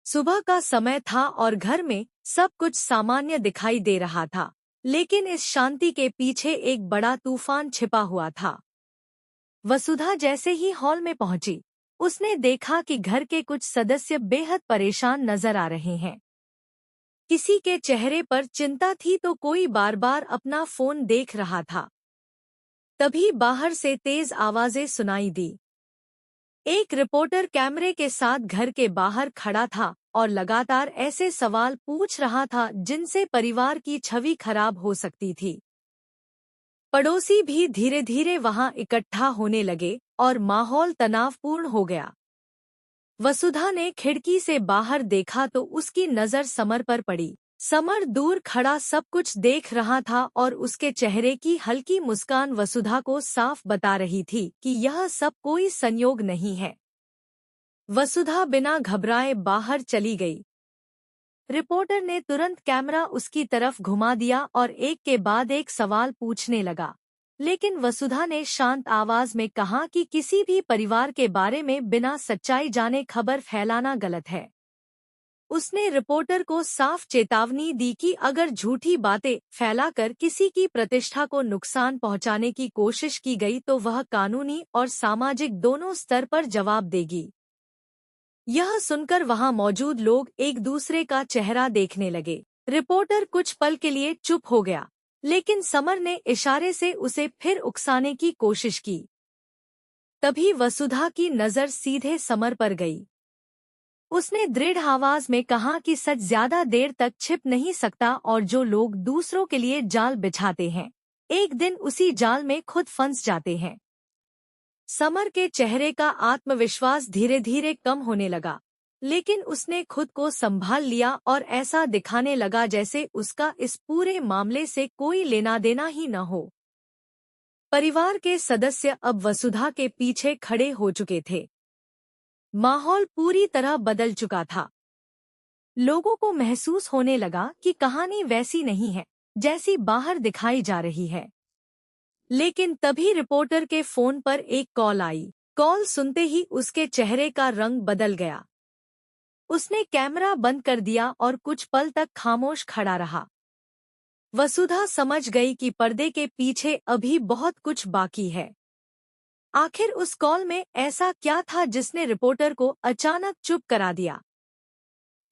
सुबह का समय था और घर में सब कुछ सामान्य दिखाई दे रहा था, लेकिन इस शांति के पीछे एक बड़ा तूफान छिपा हुआ था। वसुधा जैसे ही हॉल में पहुंची, उसने देखा कि घर के कुछ सदस्य बेहद परेशान नजर आ रहे हैं। किसी के चेहरे पर चिंता थी तो कोई बार बार अपना फोन देख रहा था। तभी बाहर से तेज आवाजें सुनाई दी। एक रिपोर्टर कैमरे के साथ घर के बाहर खड़ा था और लगातार ऐसे सवाल पूछ रहा था जिनसे परिवार की छवि खराब हो सकती थी। पड़ोसी भी धीरे धीरे वहां इकट्ठा होने लगे और माहौल तनावपूर्ण हो गया। वसुधा ने खिड़की से बाहर देखा तो उसकी नजर समर पर पड़ी। समर दूर खड़ा सब कुछ देख रहा था और उसके चेहरे की हल्की मुस्कान वसुधा को साफ बता रही थी कि यह सब कोई संयोग नहीं है। वसुधा बिना घबराए बाहर चली गई। रिपोर्टर ने तुरंत कैमरा उसकी तरफ घुमा दिया और एक के बाद एक सवाल पूछने लगा, लेकिन वसुधा ने शांत आवाज में कहा कि किसी भी परिवार के बारे में बिना सच्चाई जाने खबर फैलाना गलत है। उसने रिपोर्टर को साफ चेतावनी दी कि अगर झूठी बातें फैलाकर किसी की प्रतिष्ठा को नुकसान पहुंचाने की कोशिश की गई तो वह कानूनी और सामाजिक दोनों स्तर पर जवाब देगी। यह सुनकर वहां मौजूद लोग एक दूसरे का चेहरा देखने लगे। रिपोर्टर कुछ पल के लिए चुप हो गया, लेकिन समर ने इशारे से उसे फिर उकसाने की कोशिश की। तभी वसुधा की नजर सीधे समर पर गई। उसने दृढ़ आवाज में कहा कि सच ज्यादा देर तक छिप नहीं सकता और जो लोग दूसरों के लिए जाल बिछाते हैं, एक दिन उसी जाल में खुद फंस जाते हैं। समर के चेहरे का आत्मविश्वास धीरे धीरे कम होने लगा, लेकिन उसने खुद को संभाल लिया और ऐसा दिखाने लगा जैसे उसका इस पूरे मामले से कोई लेना देना ही न हो। परिवार के सदस्य अब वसुधा के पीछे खड़े हो चुके थे। माहौल पूरी तरह बदल चुका था। लोगों को महसूस होने लगा कि कहानी वैसी नहीं है जैसी बाहर दिखाई जा रही है। लेकिन तभी रिपोर्टर के फोन पर एक कॉल आई। कॉल सुनते ही उसके चेहरे का रंग बदल गया। उसने कैमरा बंद कर दिया और कुछ पल तक खामोश खड़ा रहा। वसुधा समझ गई कि पर्दे के पीछे अभी बहुत कुछ बाकी है। आखिर उस कॉल में ऐसा क्या था जिसने रिपोर्टर को अचानक चुप करा दिया?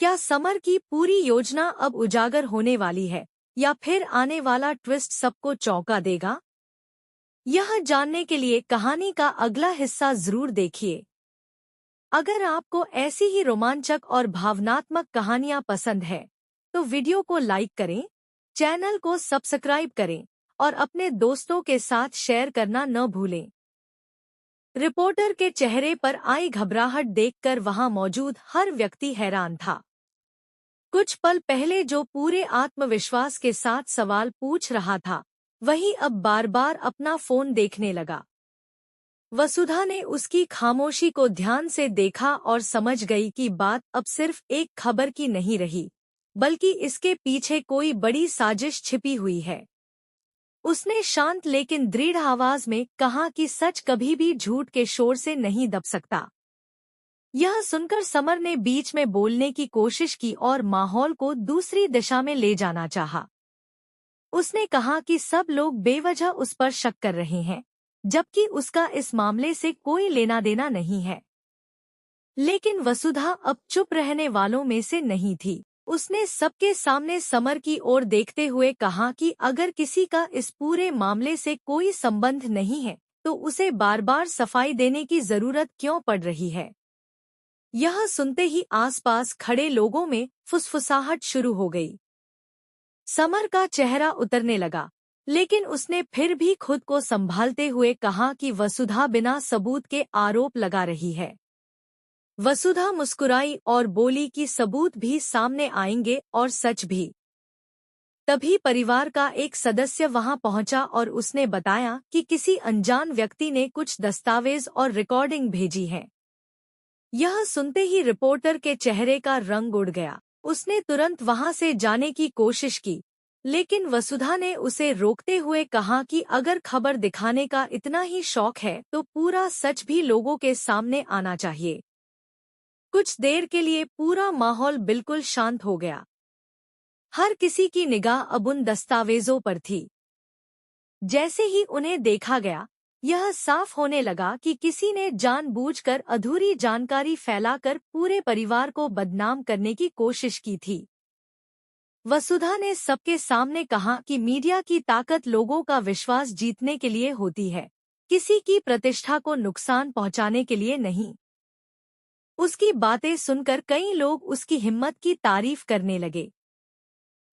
क्या समर की पूरी योजना अब उजागर होने वाली है, या फिर आने वाला ट्विस्ट सबको चौंका देगा? यह जानने के लिए कहानी का अगला हिस्सा जरूर देखिए। अगर आपको ऐसी ही रोमांचक और भावनात्मक कहानियां पसंद है, तो वीडियो को लाइक करें, चैनल को सब्सक्राइब करें और अपने दोस्तों के साथ शेयर करना न भूलें। रिपोर्टर के चेहरे पर आई घबराहट देखकर वहां मौजूद हर व्यक्ति हैरान था। कुछ पल पहले जो पूरे आत्मविश्वास के साथ सवाल पूछ रहा था, वही अब बार बार अपना फोन देखने लगा। वसुधा ने उसकी खामोशी को ध्यान से देखा और समझ गई कि बात अब सिर्फ एक खबर की नहीं रही, बल्कि इसके पीछे कोई बड़ी साजिश छिपी हुई है। उसने शांत लेकिन दृढ़ आवाज में कहा कि सच कभी भी झूठ के शोर से नहीं दब सकता। यह सुनकर समर ने बीच में बोलने की कोशिश की और माहौल को दूसरी दिशा में ले जाना चाहा। उसने कहा कि सब लोग बेवजह उस पर शक कर रहे हैं, जबकि उसका इस मामले से कोई लेना देना नहीं है। लेकिन वसुधा अब चुप रहने वालों में से नहीं थी। उसने सबके सामने समर की ओर देखते हुए कहा कि अगर किसी का इस पूरे मामले से कोई संबंध नहीं है, तो उसे बार बार सफाई देने की जरूरत क्यों पड़ रही है? यह सुनते ही आसपास खड़े लोगों में फुसफुसाहट शुरू हो गई। समर का चेहरा उतरने लगा, लेकिन उसने फिर भी खुद को संभालते हुए कहा कि वसुधा बिना सबूत के आरोप लगा रही है। वसुधा मुस्कुराई और बोली कि सबूत भी सामने आएंगे और सच भी। तभी परिवार का एक सदस्य वहां पहुंचा और उसने बताया कि किसी अनजान व्यक्ति ने कुछ दस्तावेज और रिकॉर्डिंग भेजी है। यह सुनते ही रिपोर्टर के चेहरे का रंग उड़ गया। उसने तुरंत वहां से जाने की कोशिश की, लेकिन वसुधा ने उसे रोकते हुए कहा कि अगर खबर दिखाने का इतना ही शौक है तो पूरा सच भी लोगों के सामने आना चाहिए। कुछ देर के लिए पूरा माहौल बिल्कुल शांत हो गया। हर किसी की निगाह अब उन दस्तावेजों पर थी। जैसे ही उन्हें देखा गया, यह साफ होने लगा कि किसी ने जानबूझकर अधूरी जानकारी फैलाकर पूरे परिवार को बदनाम करने की कोशिश की थी। वसुधा ने सबके सामने कहा कि मीडिया की ताकत लोगों का विश्वास जीतने के लिए होती है, किसी की प्रतिष्ठा को नुकसान पहुंचाने के लिए नहीं। उसकी बातें सुनकर कई लोग उसकी हिम्मत की तारीफ करने लगे।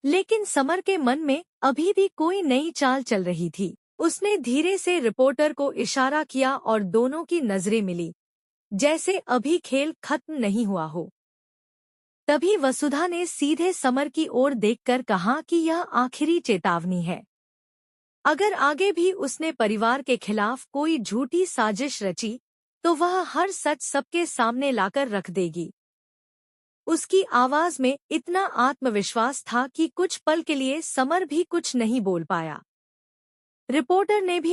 लेकिन समर के मन में अभी भी कोई नई चाल चल रही थी। उसने धीरे से रिपोर्टर को इशारा किया और दोनों की नजरें मिली, जैसे अभी खेल खत्म नहीं हुआ हो। तभी वसुधा ने सीधे समर की ओर देखकर कहा कि यह आखिरी चेतावनी है। अगर आगे भी उसने परिवार के खिलाफ कोई झूठी साजिश रची, तो वह हर सच सबके सामने लाकर रख देगी। उसकी आवाज में इतना आत्मविश्वास था कि कुछ पल के लिए समर भी कुछ नहीं बोल पाया। रिपोर्टर ने भी